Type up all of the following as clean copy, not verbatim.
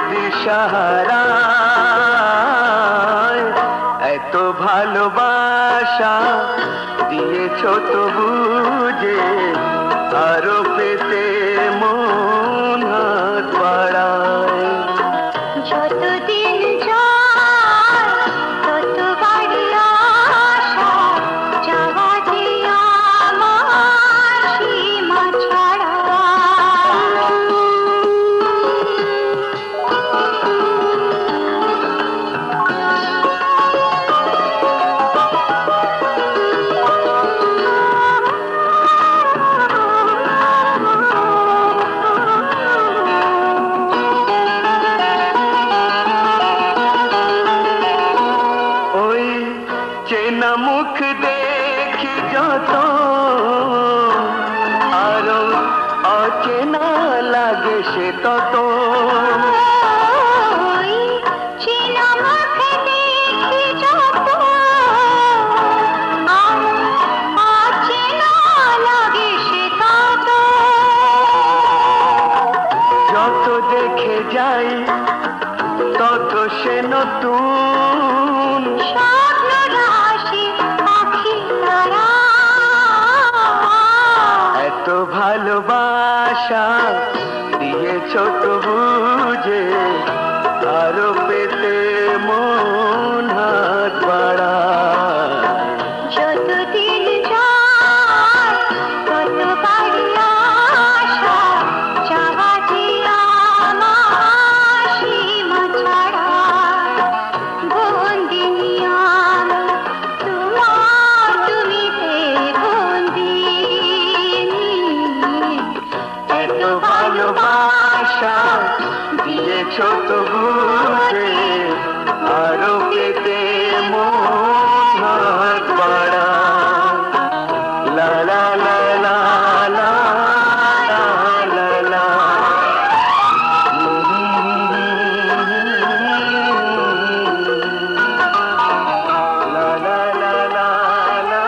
দিশাহারা এত ভালোবাসা দিয়েছো তবু যে আরো পেতে মন হাত বাড়ায়। যতদিন যায় তত বাড়ি আশা যাওয়া যে আমার সীমা ছাড়া। চেনা মুখ দেখি যত আরো অচেনা লাগে সে তত। চেনা মুখ দেখি যত আরো অচেনা লাগে সে তত। যত দেখে যাই তত সে নতুন স্বপ্ন রাশি আঁখি তারা। এত ভালোবাসা দিয়েছো তবু যে আরো পেতে মন হাত বাড়ায়। যতদিন যায় তত বাড়ি আশা যাওয়া যে আমার সীমা ছাড়া। বন্দিনী আমি তোমার তুমিতে বন্দিনী। এত ভালোবাসা দিয়েছো তবু যে আরো পেতে মন হাত বাড়ায়। লা লা লা লা লা লা লা লা। লা লা লা লা লা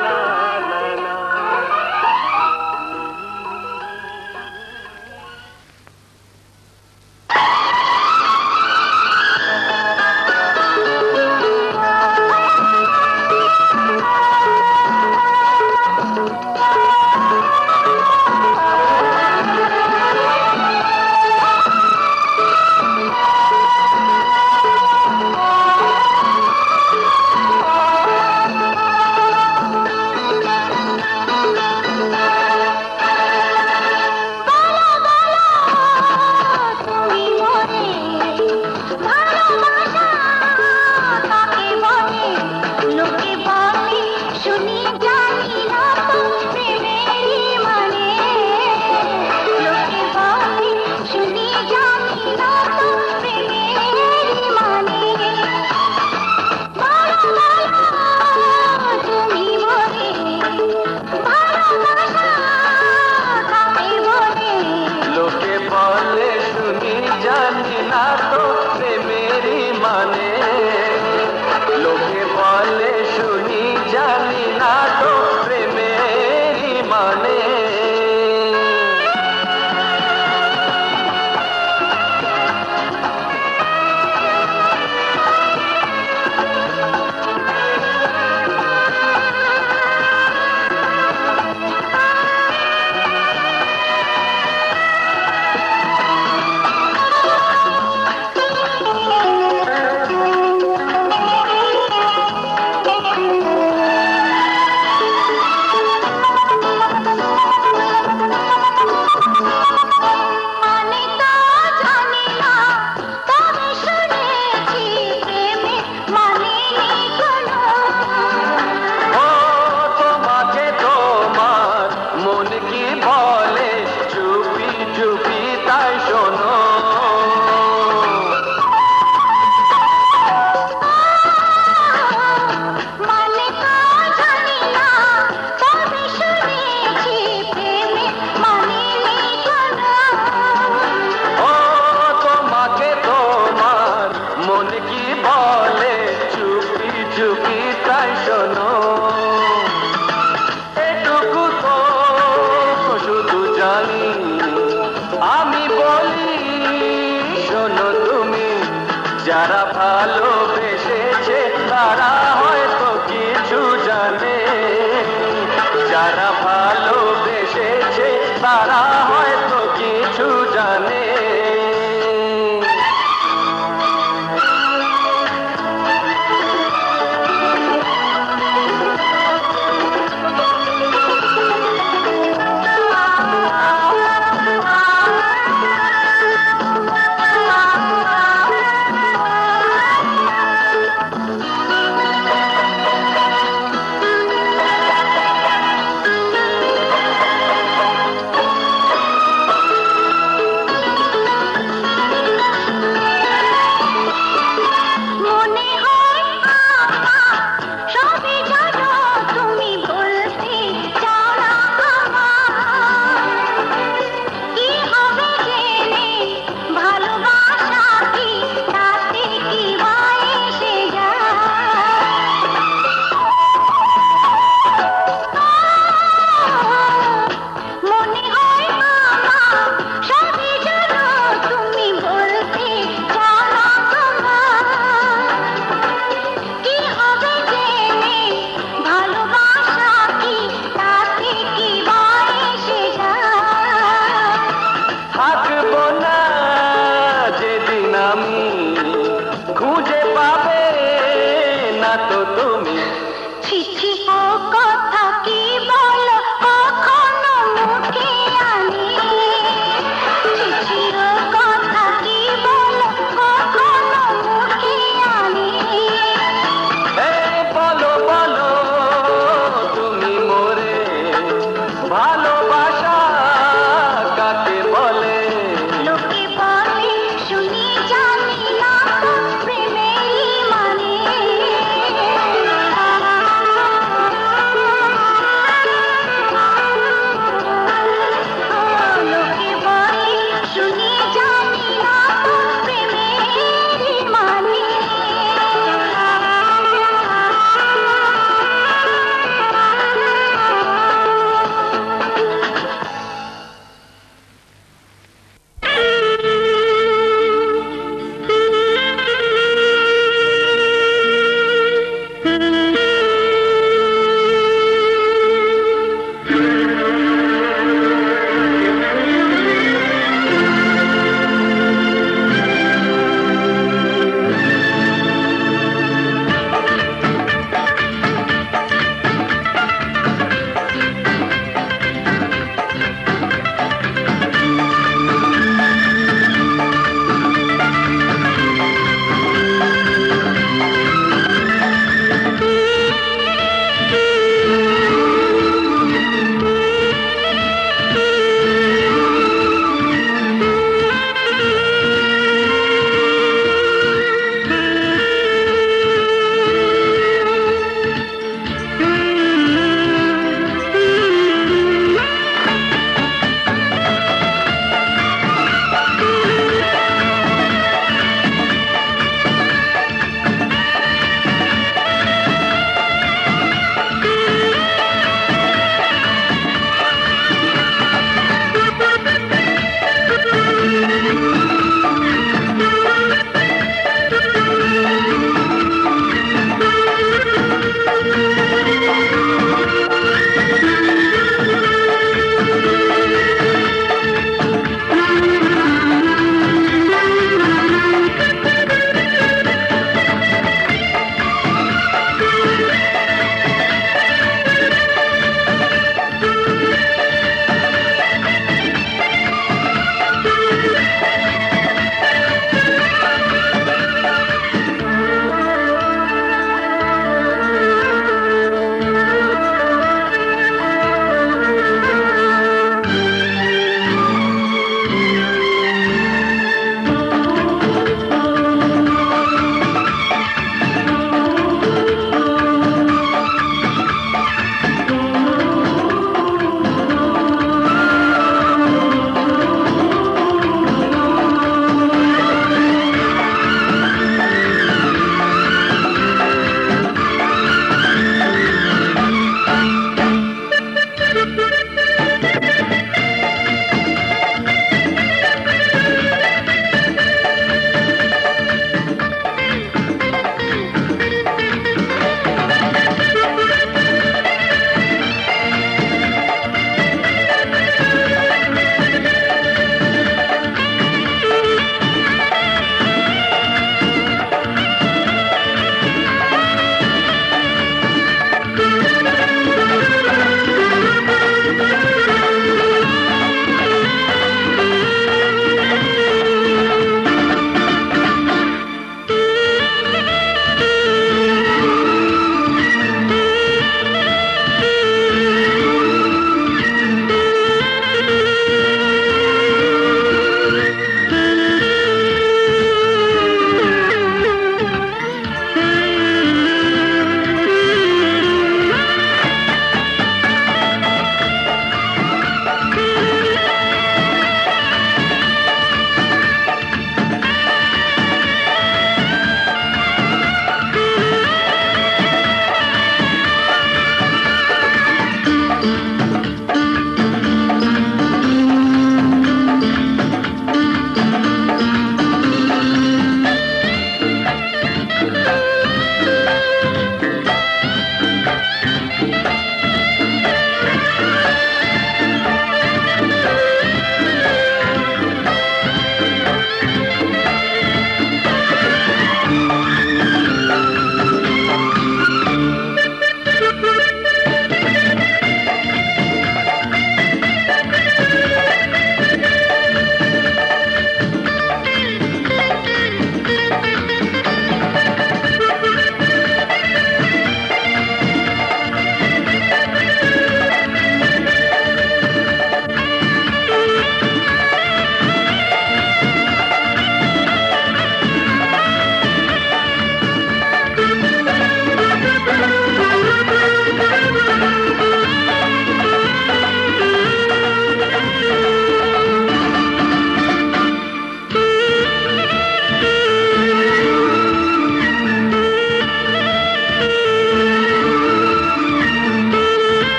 লা লা। তুমি মনে ভালোবাসা কাকে বলে? লোকে বলে শুনি জানি না তো প্রেমেরই মানে। লোকে বলে শুনি জানি না তো প্রেমেরই মানে। তুমি মনে ভালোবাসা কাকে বলে? লোকে বলে শুনি জানি না তো প্রেমেরই মানে। লোকে বলে শুনি জানি না তো প্রেমেরই মানে। যারা ভালোবেসেছে তারা হয়তো কিছু জানে, যারা ভালোবেসেছে তারা হয়তো কিছু জানে।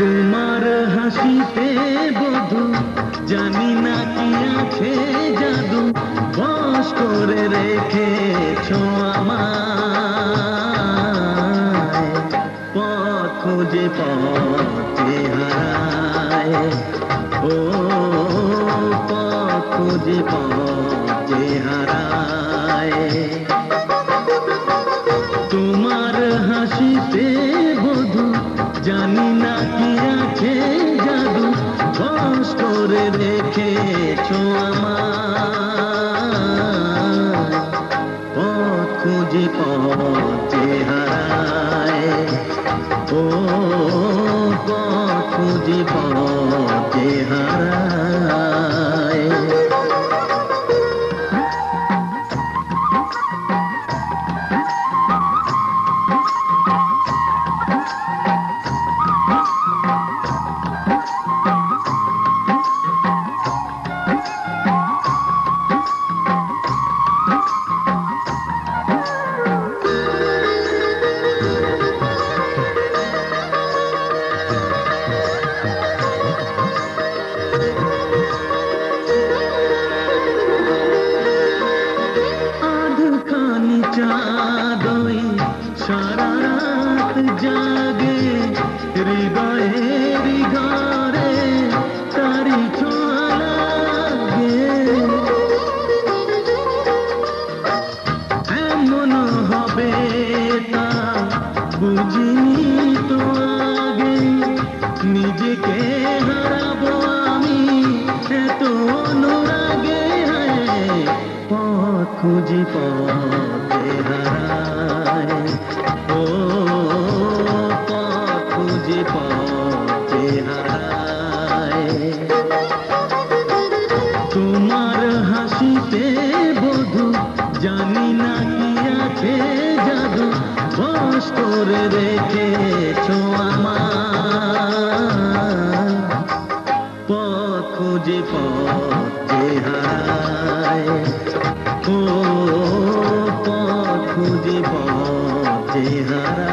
তোমার হাসিতে বধু জানি না কি আছে জাদু বশ করে রেখেছো আমায় পথ খুঁজে পথে হারায় ও পথ খুঁজে পথে হারায় তোমার হাসিতে বধু জানি না কি আছে জাদু বশ করে রেখেছো আমায় পথ খুঁজে পথে হারায় ও পথ খুঁজে পথে হারায় চাঁদই সারা রাত জাগে হৃদয়ের ঘরে তারি ছোঁয়া লাগে এমন হবে তা বুঝিনি তো আগে নিজেকে হারাবো আমি এত অনুরাগে পথ খুঁজি পথে হারায় ও পথ খুঁজি পথে হারায় তোমার হাসিতে বধু জানি না কি আছে জাদু বশ করে রেখেছো আমায় পথ খুঁজে পথে হারায় ও পথ খুঁজে পথে হারায়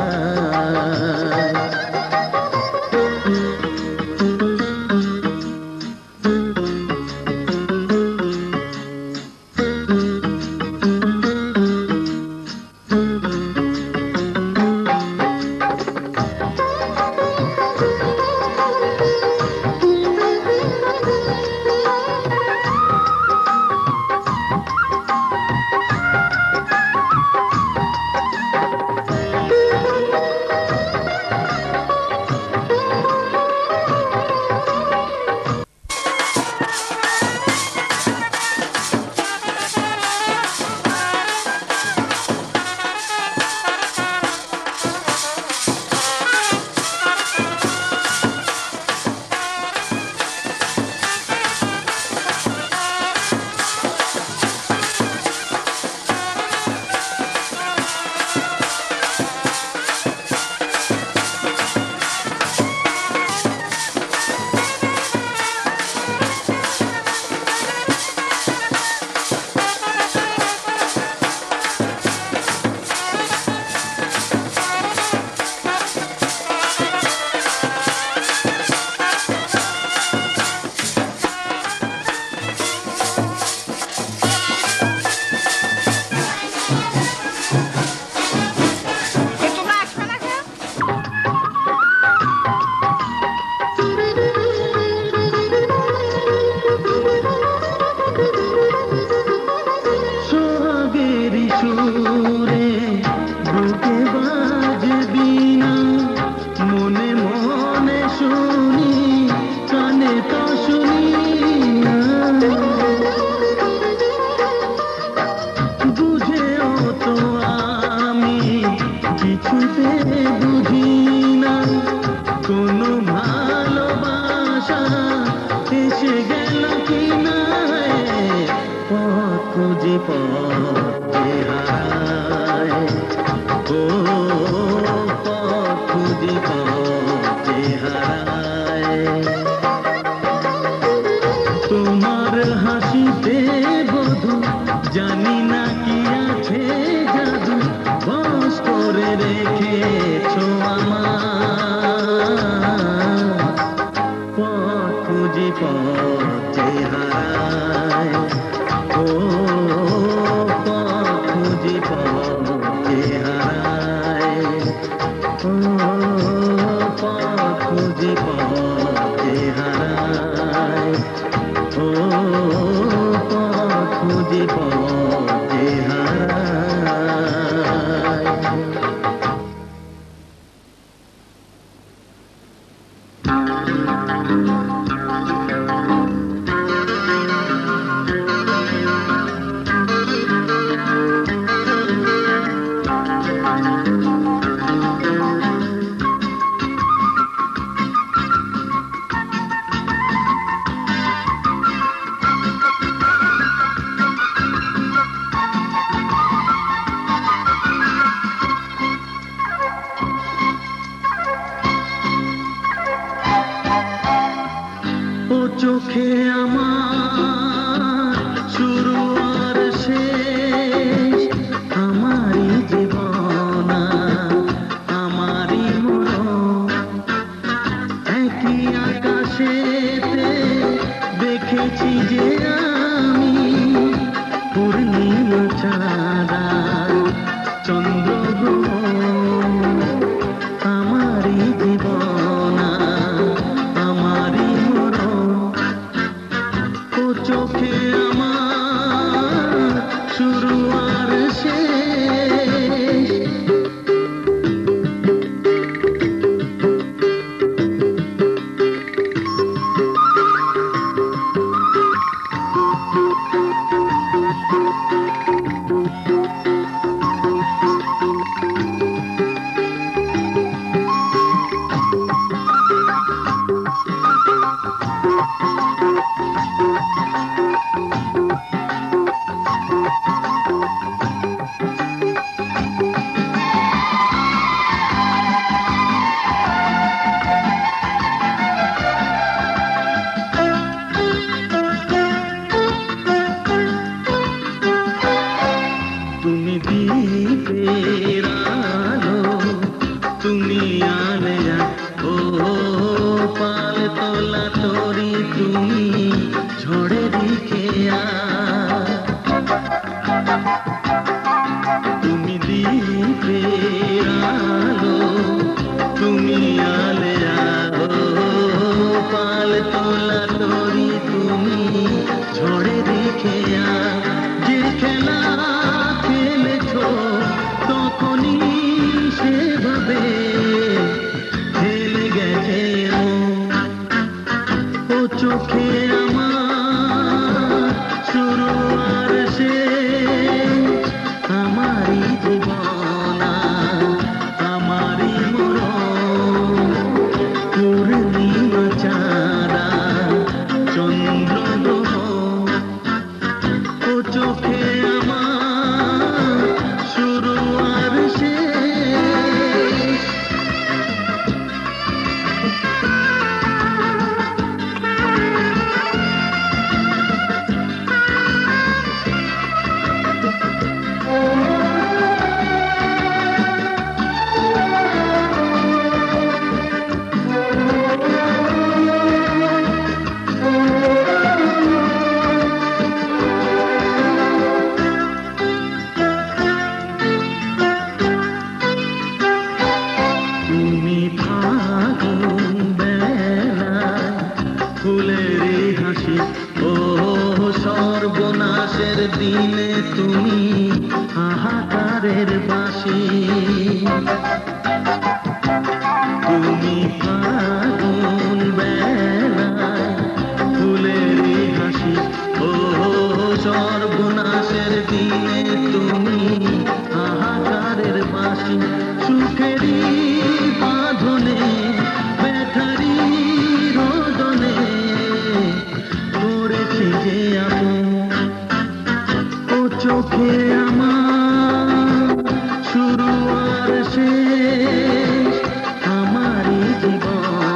যে হারায় ও পথ খুঁজে পথ যে হারায় ও পথ খুঁজে পথ যে হারায় ও পথ খুঁজে পথ যে হারায়। ও চোখে আমার শুরু আর শেষ, আমারই জীবন আমারই মরণ, একই আকাশেতে দেখেছি যে আমি পূর্ণিমা চাঁদা চন্দ্র গ্রহণ, আমারই জীবন আমারই মরণ। ও চোখে আমার শুরু আর শেষ, তুমি দীপের আলো, তুমি আলেয়া ও পাল তোলা তরি, তুমি ঝড়েরই খেয়া, তুমি দীপের আলো, তুমি আলেয়া ও পাল তোলা তরি, তুমি ঝড়েরই খেয়া, যে খেলা খেলেছো তখনই সেভাবে খেলে গেছে ও চোখে আমার শুরু আর শেষ, আমারই জীবন আমারই মরণ, পূর্ণিমা চাঁদা চন্দ্র গ্রহণ, ও চোখে আমার শুরু আর শেষ। তুমি ফাগুন বেলায় ফুলেরই হাসি ও সর্বনাশের দিনে তুমি হাহাকারের বাঁশি, তুমি ফাগুন বেলায় ফুলেরই হাসি ও সর্বনাশের দিনে তুমি হাহাকারের বাঁশি, সুখেরই বাঁধনে ব্যথারি রোদনে করেছি যে আপন, ও চোখে আমার শুরু আর শেষ, আমারই জীবন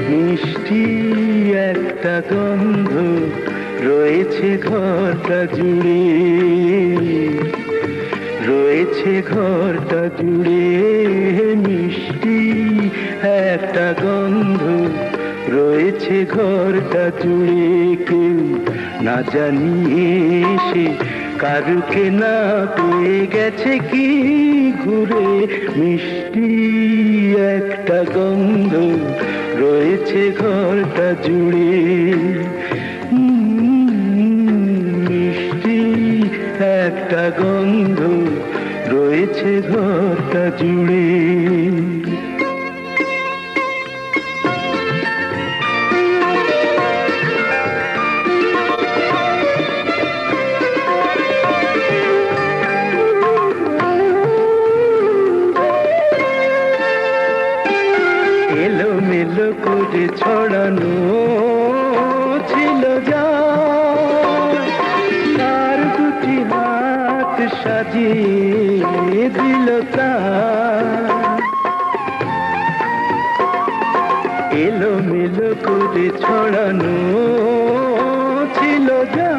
মিষ্টি একটা গন্ধ রয়েছে ঘরটা জুড়ে, রয়েছে ঘরটা জুড়ে। মিষ্টি একটা গন্ধ রয়েছে ঘরটা জুড়ে। কেউ না জানিয়ে সে কারুকে না পেয়ে গেছে কি ঘুরে। মিষ্টি একটা গন্ধ রয়েছে ঘরটা জুড়ে। মিষ্টি একটা গন্ধ রয়েছে ঘরটা জুড়ে। এলোমেলো করে ছড়ানো ছিল যা, তার দুটি হাত সাজিয়ে দিল তা। এলোমেলো করে ছড়ানো ছিল যা,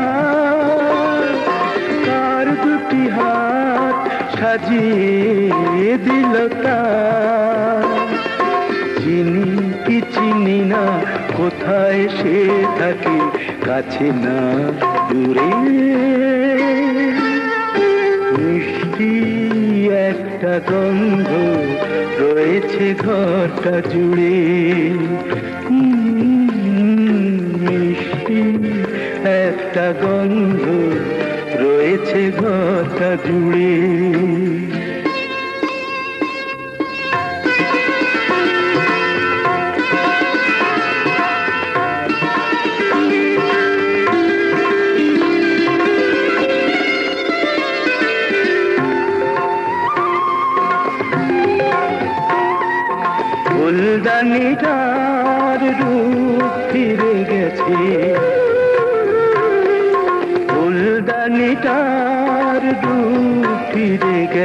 তার দুটি হাত সাজিয়ে দিল তা। চিনি কি চিনি না, কোথায় সে থাকে, কাছে না দূরে। মিষ্টি একটা গন্ধ রয়েছে ঘরটা জুড়ে। মিষ্টি একটা গন্ধ রয়েছে ঘরটা জুড়ে। ফুলদানিটার রূপ ফিরে গেছে, ফুলদানিটার রূপ ফিরে গেছে।